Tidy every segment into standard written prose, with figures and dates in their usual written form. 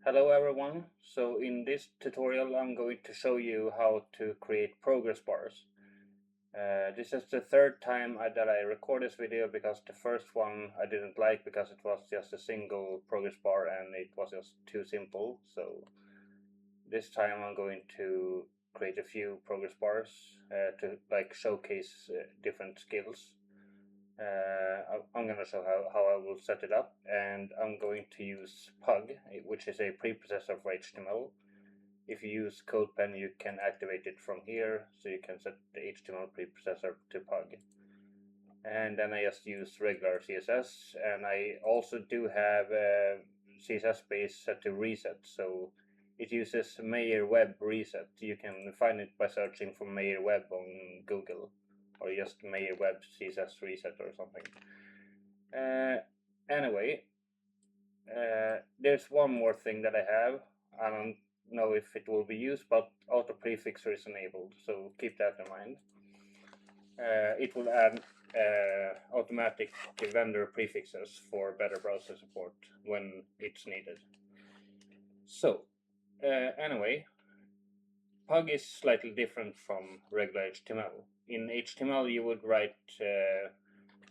Hello everyone, so in this tutorial I'm going to show you how to create progress bars. This is the third time that I record this video because the first one I didn't like because it was just a single progress bar and it was just too simple. So this time I'm going to create a few progress bars to showcase different skills. I'm going to show how I will set it up, and I'm going to use Pug, which is a preprocessor for HTML. If you use CodePen, you can activate it from here, so you can set the HTML preprocessor to Pug. And then I just use regular CSS, and I also do have CSS base set to reset, so it uses Meyer Web reset. You can find it by searching for Meyer Web on Google, or just Meyer Web CSS reset or something. Anyway, there's one more thing that I have. I don't know if it will be used, but auto prefixer is enabled, so keep that in mind. It will add automatic vendor prefixes for better browser support when it's needed. So anyway, Pug is slightly different from regular HTML. In HTML you would write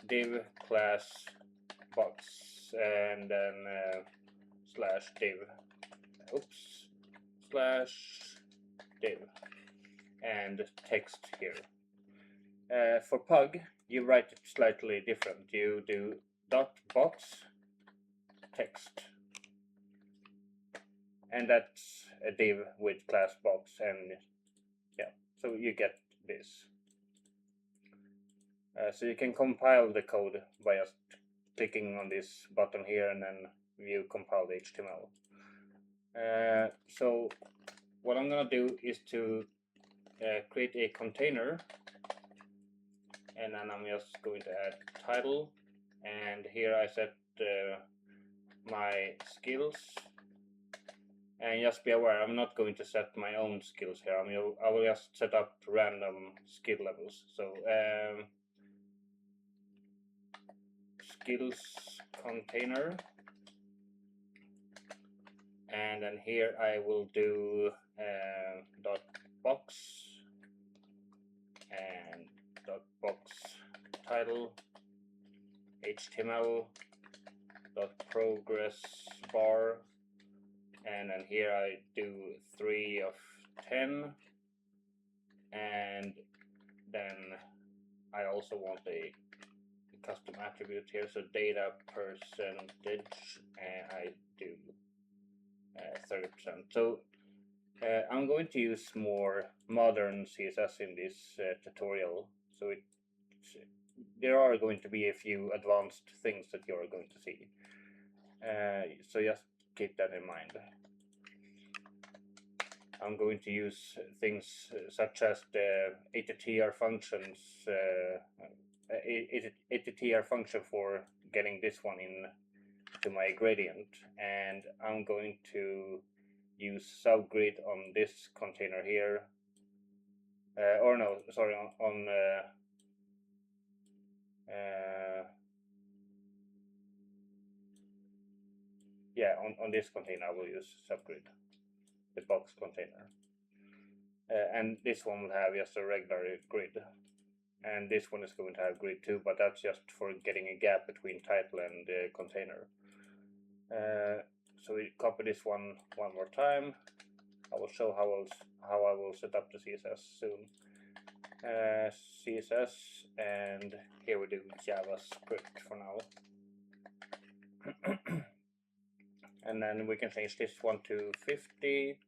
div class box and then slash div slash div and text here. For Pug you write it slightly different. You do dot box text, and that's a div with class box, and yeah, so you get this. So you can compile the code by just clicking on this button here and then view compiled HTML. So what I'm gonna do is to create a container, and then I'm just going to add title, and here I set my skills. And just be aware, I'm not going to set my own skills here. I will just set up random skill levels. So skills container, and then here I will do dot box and dot box title HTML dot progress bar. And then here I do 3 of 10, and then I also want a custom attribute here, so data percentage, and I do 30%. So I'm going to use more modern CSS in this tutorial, so there are going to be a few advanced things that you're going to see. So just keep that in mind. I'm going to use things such as the attr functions, attr function for getting this one in to my gradient, and I'm going to use subgrid on this container here, or no, sorry, on yeah, on this container I will use subgrid, the box container, and this one will have just a regular grid, and this one is going to have grid too, but that's just for getting a gap between title and container. So we copy this one more time. I will show how I will set up the CSS soon. CSS, and here we do JavaScript for now. And then we can change this one to 50,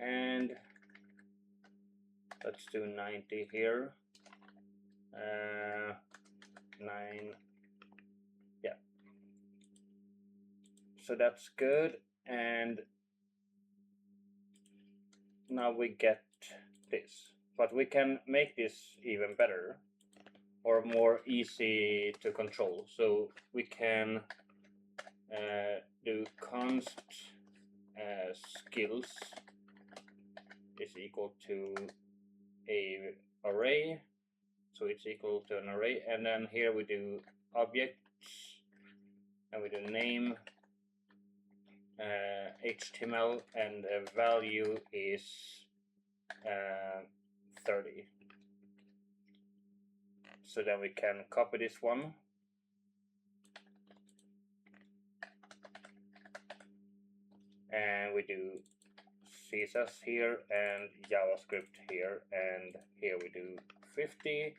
and let's do 90 here. 9, yeah. So that's good, and now we get this. But we can make this even better or more easy to control. So we can do const skills is equal to a array, so it's equal to an array, and then here we do objects, and we do name HTML, and the value is 30. So then we can copy this one, and we do CSS here and JavaScript here, and here we do 50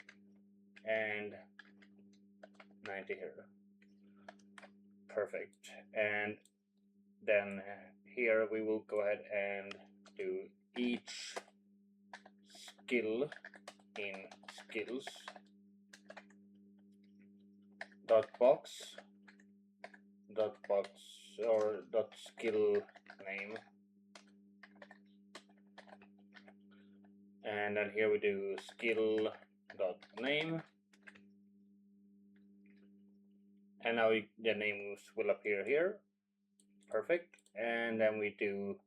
and 90 here. Perfect. And then here we will go ahead and do each skill in skills dot box or dot skill name, and then here we do skill dot name, and now the names will appear here. Perfect. And then we do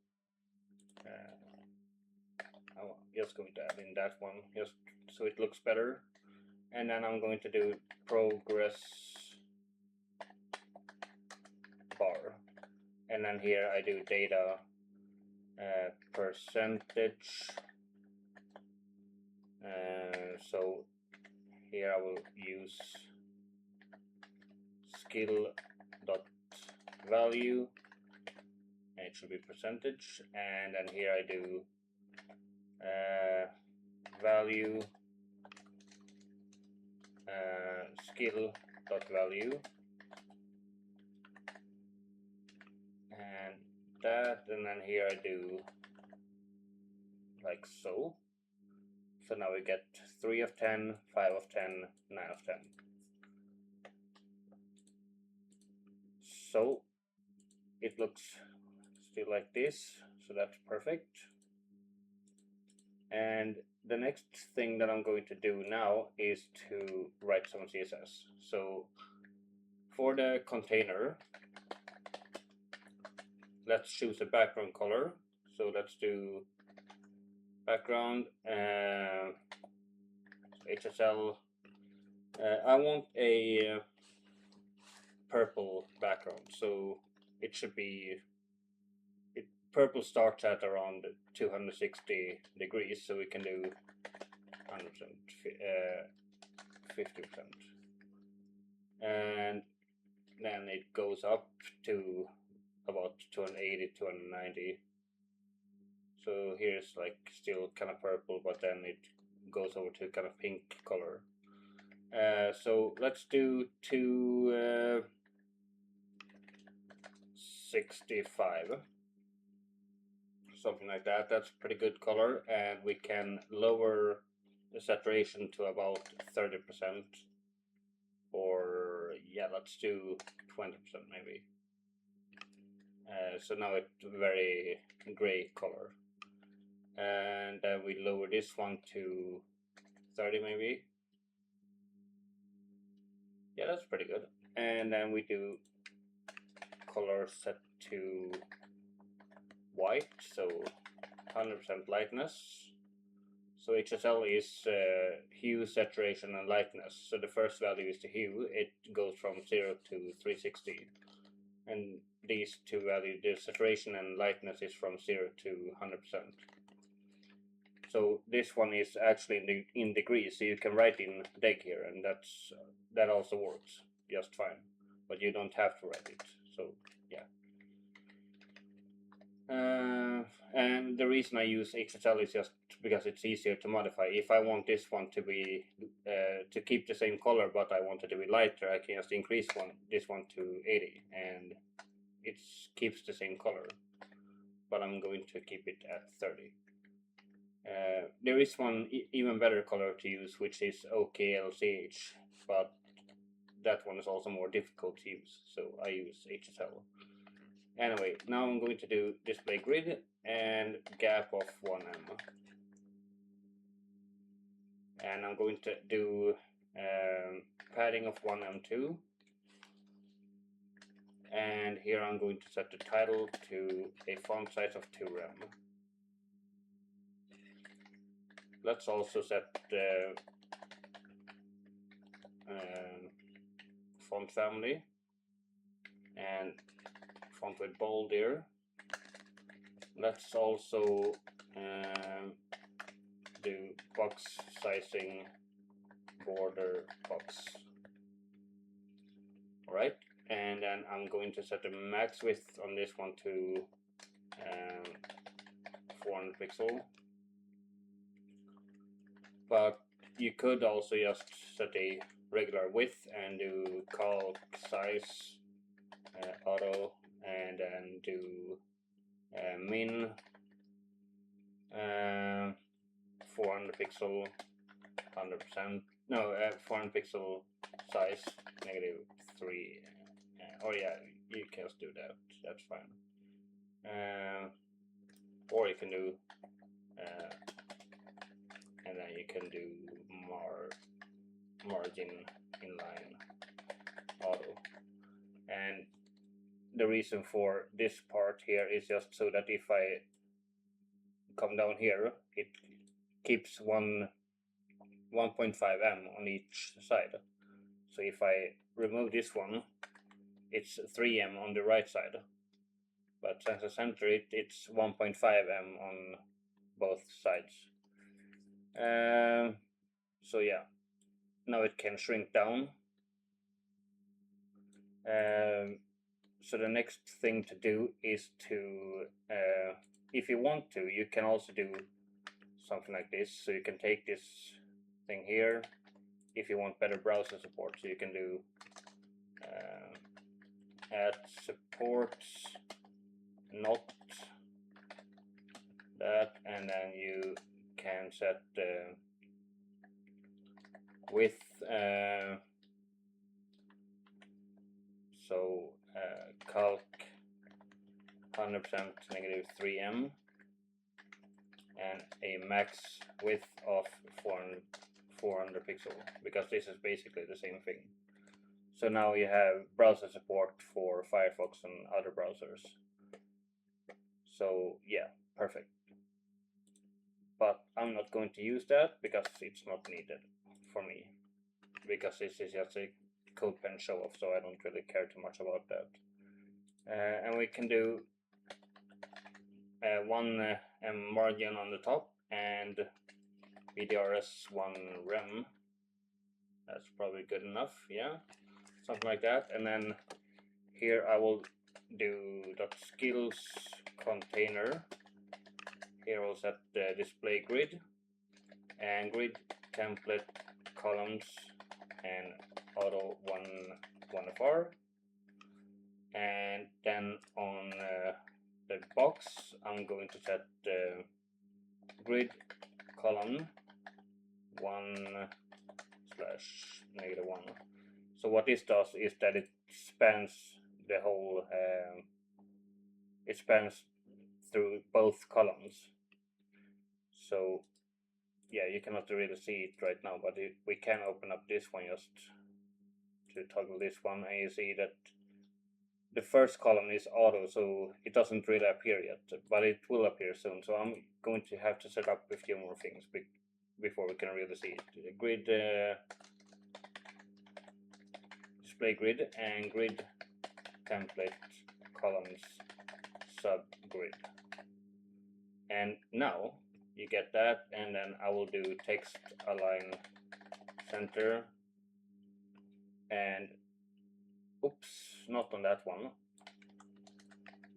I'm just going to add in that one just so it looks better, and then I'm going to do progress bar, and then here I do data percentage, so here I will use skill dot value, and it should be percentage, and then here I do value skill dot value, and that, and then here I do like so. So now we get 3 of 10, 5 of 10, 9 of 10. So it looks still like this, so that's perfect. And the next thing that I'm going to do now is to write some CSS. So for the container, let's choose a background color. So let's do background HSL. I want a purple background, so it should be purple starts at around 260 degrees, so we can do 100%, 50%, and then it goes up to about 280, 290. So here's like still kind of purple, but then it goes over to kind of pink color. So let's do 265, something like that. That's pretty good color, and we can lower the saturation to about 30%, or yeah, let's do 20% maybe. So now it's very gray color, and then we lower this one to 30 maybe. Yeah, that's pretty good. And then we do color set to white, so 100% lightness. So HSL is hue, saturation, and lightness. So the first value is the hue. It goes from 0 to 360. And these two values, the saturation and lightness, is from 0 to 100%. So this one is actually in degrees, so you can write in deg here, and that also works just fine. But you don't have to write it. So yeah. And the reason I use XSL is just because it's easier to modify. If I want this one to be to keep the same color, but I want it to be lighter, I can just increase this one to 80, and it keeps the same color. But I'm going to keep it at 30. There is one even better color to use, which is OKLCH, but that one is also more difficult to use, so I use HSL. Anyway, now I'm going to do display grid and gap of 1em. And I'm going to do padding of 1em too. And here I'm going to set the title to a font size of 2em. Let's also set the font family and font with bold here. let's also do box sizing border box. Alright, and then I'm going to set the max width on this one to 400 pixel. But you could also just set a regular width and do calc size auto, and then do min 400 pixel 100%, no 400 pixel size -3, or yeah, you can just do that, that's fine. Or you can do and then you can do margin inline auto. And the reason for this part here is just so that if I come down here, it keeps 1.5 m on each side. So if I remove this one, it's 3 m on the right side. But since I center it, it's 1.5 m on both sides. So yeah, now it can shrink down. So the next thing to do is to, if you want to, you can also do something like this. So you can take this thing here, if you want better browser support, so you can do add supports, not that, and then you can set the width, so calc 100% -3 m, and a max width of 400 pixel, because this is basically the same thing. So now you have browser support for Firefox and other browsers. So yeah, perfect. But I'm not going to use that because it's not needed for me, because this is just a CodePen show off, so I don't really care too much about that. And we can do 1 m margin on the top and BDRS 1 rem. That's probably good enough, yeah, something like that. And then here I will do .skills container. Here I'll set the display grid and grid template columns and auto 1FR. And then on the box, I'm going to set the grid column 1/-1. So what this does is that it spans the whole, it spans through both columns. So yeah, you cannot really see it right now, but we can open up this one just to toggle this one, and you see that the first column is auto, so it doesn't really appear yet, but it will appear soon. So I'm going to have to set up a few more things before we can really see it. Grid, display grid, and grid template columns subgrid. And now you get that, and then I will do text align center, and oops, not on that one,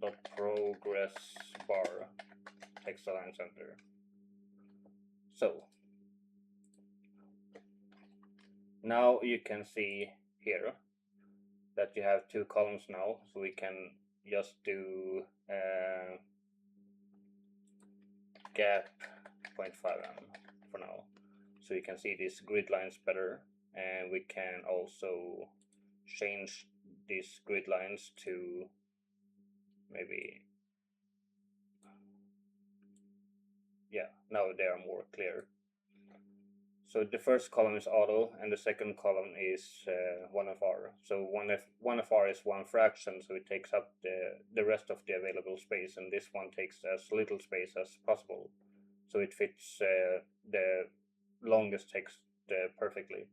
dot progress bar text align center. So now you can see here that you have 2 columns now, so we can just do gap 0.5 m for now, so you can see these grid lines better. And we can also change these grid lines to maybe, yeah, now they are more clear. So the first column is auto, and the second column is 1FR. So 1FR is 1 fraction, so it takes up the rest of the available space, and this one takes as little space as possible, so it fits the longest text perfectly.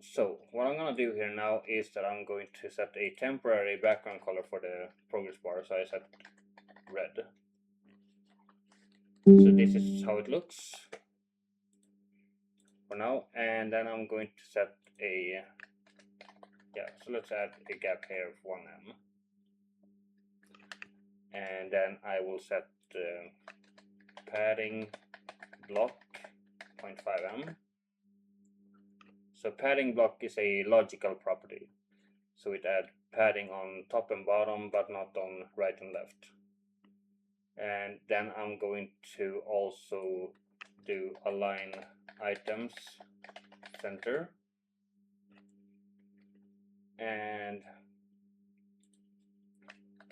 So what I'm going to do here now is that I'm going to set a temporary background color for the progress bar. So I set red. So this is how it looks for now, and then I'm going to set a, so let's add a gap here of 1em, and then I will set padding block 0.5em. So padding block is a logical property, so it adds padding on top and bottom but not on right and left. And then I'm going to also do align items center, and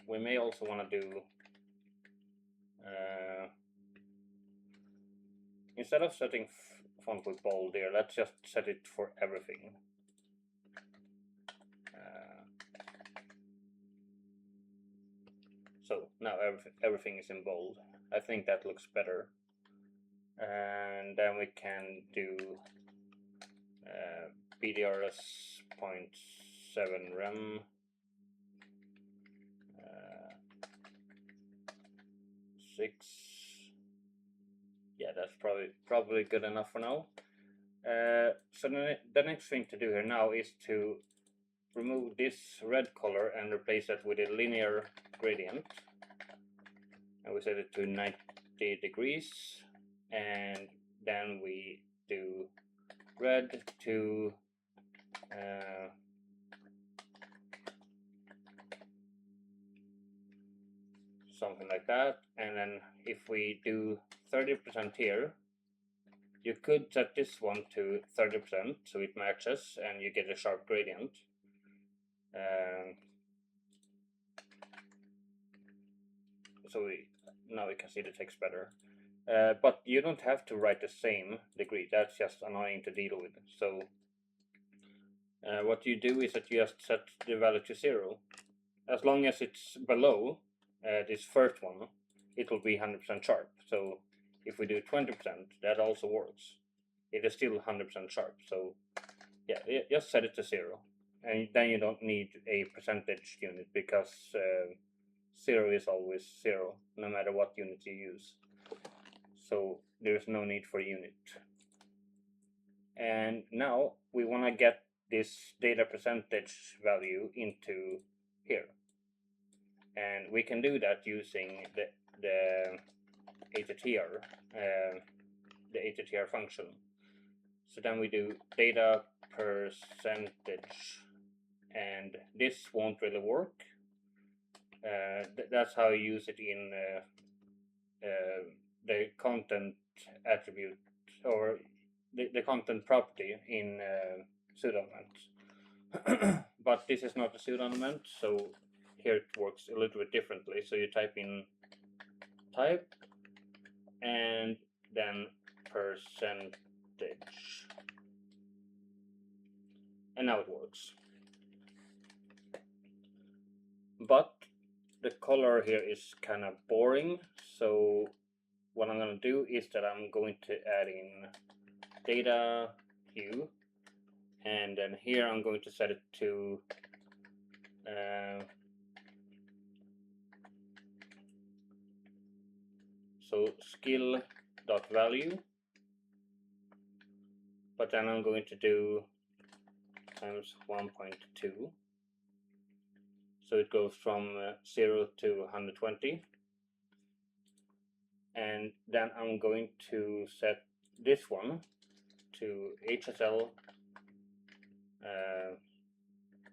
we may also want to do instead of setting font with bold here, let's just set it for everything. So now everything is in bold. I think that looks better. And then we can do BDRS 0.7 rem, 6. Yeah, that's probably good enough for now. So the next thing to do here now is to remove this red color and replace it with a linear gradient. And we set it to 90 degrees, and then we do red to something like that. And then if we do 30% here, you could set this one to 30% so it matches and you get a sharp gradient. So now we can see the text better. But you don't have to write the same degree, that's just annoying to deal with. So what you do is that you just set the value to 0. As long as it's below this first one, it will be 100% sharp. So if we do 20%, that also works. It is still 100% sharp. So yeah, just set it to 0. And then you don't need a percentage unit, because 0 is always 0, no matter what unit you use. So there's no need for a unit. And now we want to get this data percentage value into here. And we can do that using the attr, the attr function. So then we do data percentage, and this won't really work. That's how you use it in the content attribute, or the content property in pseudo-element. But this is not a pseudo-element, so here it works a little bit differently. So you type in type and then percentage, and now it works. But the color here is kind of boring, so what I'm going to do is that I'm going to add in data hue, and then here I'm going to set it to so skill.value, but then I'm going to do times 1.2, so it goes from 0 to 120. And then I'm going to set this one to HSL.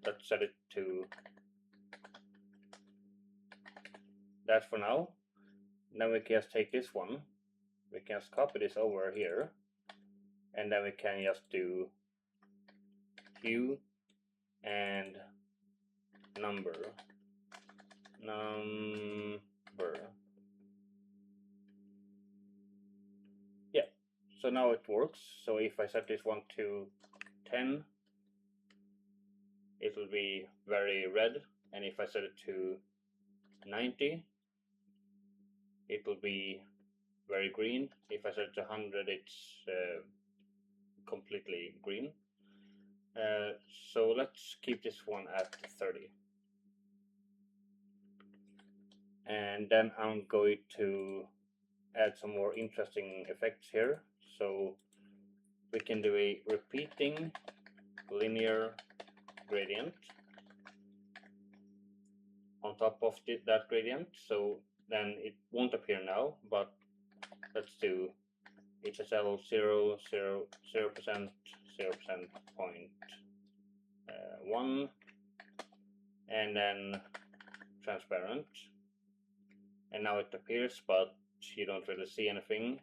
Let's set it to that for now. Then we can just take this one, we can just copy this over here, and then we can just do hue and number. Yeah, so now it works. So if I set this one to 10, it will be very red, and if I set it to 90, it will be very green. If I set it to 100, it's completely green. So let's keep this one at 30. And then I'm going to add some more interesting effects here. So we can do a repeating linear gradient on top of that gradient. So then it won't appear now, but let's do HSL 0, 0, 0%, 0%, 0.1, and then transparent. And now it appears, but you don't really see anything.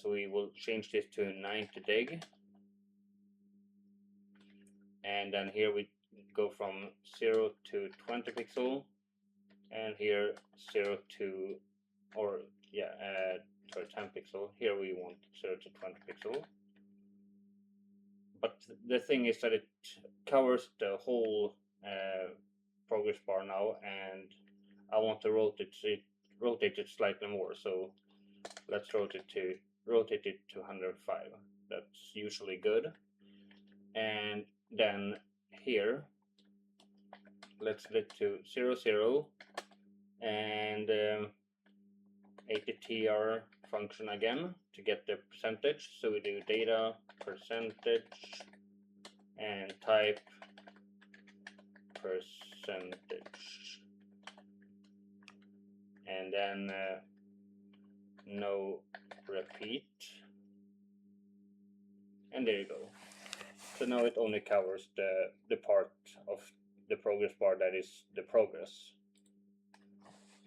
So we will change this to 90 dig. And then here we go from 0 to 20 pixel, and here 0 to, or yeah, sorry, 10 pixel. Here we want 0 to 20 pixel. But the thing is that it covers the whole progress bar now, and I want to rotate it slightly more. So let's rotate it to 105. That's usually good. And then here, let's split to 0, 0, and 80tr function again to get the percentage. So we do data percentage and type percentage, and then no repeat, and there you go. So now it only covers the part of the progress bar that is the progress,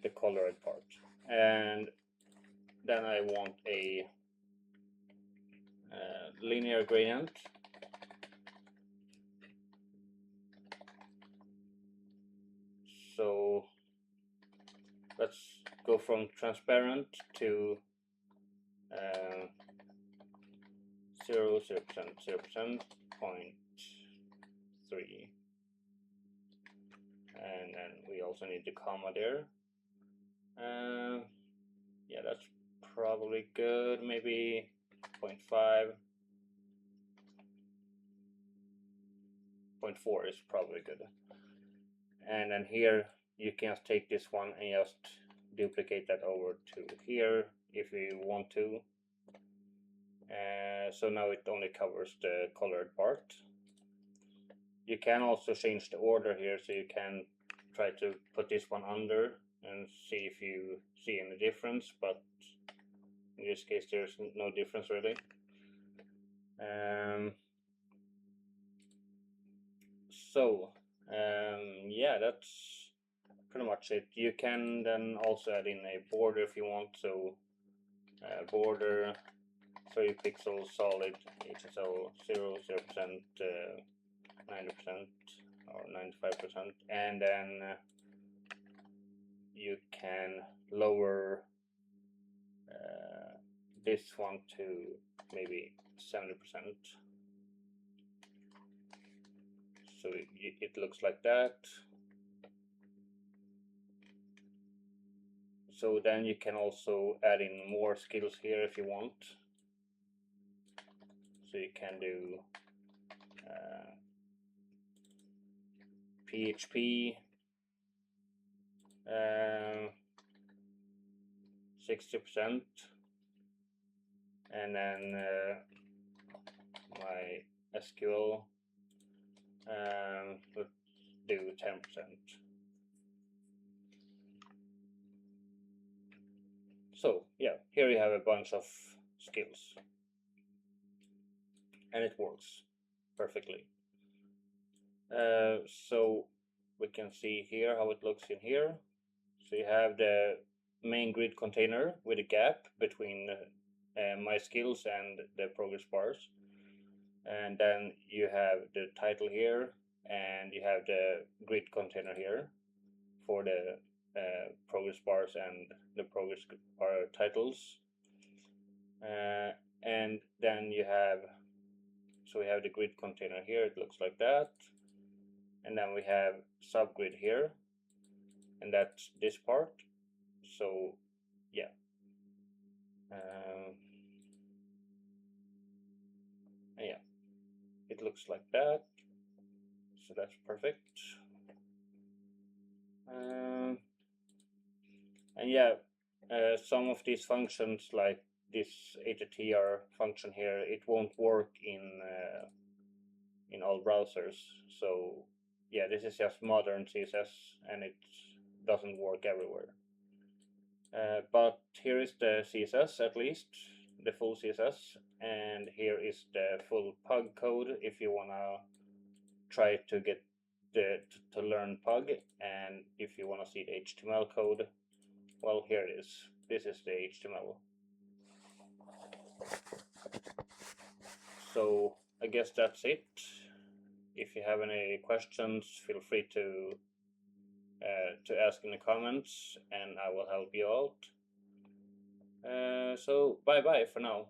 the colored part. And then I want a linear gradient. So let's go from transparent to 0, 0%, 0%, 0.3. And then we also need the comma there. Yeah, that's probably good. Maybe 0.5. 0.4 is probably good. And then here you can take this one and just duplicate that over to here if you want to. So now it only covers the colored part. You can also change the order here, so you can try to put this one under and see if you see any difference, but in this case there's no difference really. Yeah, that's pretty much it. You can then also add in a border if you want. So border 3 pixels solid HSL 0, 0%, 90% or 95%, and then you can lower this one to maybe 70%. So it looks like that. So then you can also add in more skills here if you want. So you can do PHP 60%, and then my SQL let's do 10%. So yeah, here you have a bunch of skills, and it works perfectly. So we can see here how it looks in here. So you have the main grid container with a gap between my skills and the progress bars, and then you have the title here, and you have the grid container here for the progress bars and the progress bar titles. And then you have, so we have the grid container here, it looks like that, and then we have subgrid here, and that's this part. So yeah, yeah, it looks like that, so that's perfect. And yeah, some of these functions, like this attr function here, it won't work in all browsers. So yeah, this is just modern CSS, and it doesn't work everywhere. But here is the CSS, at least the full CSS, and here is the full Pug code if you wanna try to get to learn Pug, and if you wanna see the HTML code, well, here it is. This is the HTML. So I guess that's it. If you have any questions, feel free to ask in the comments, and I will help you out. So bye bye for now.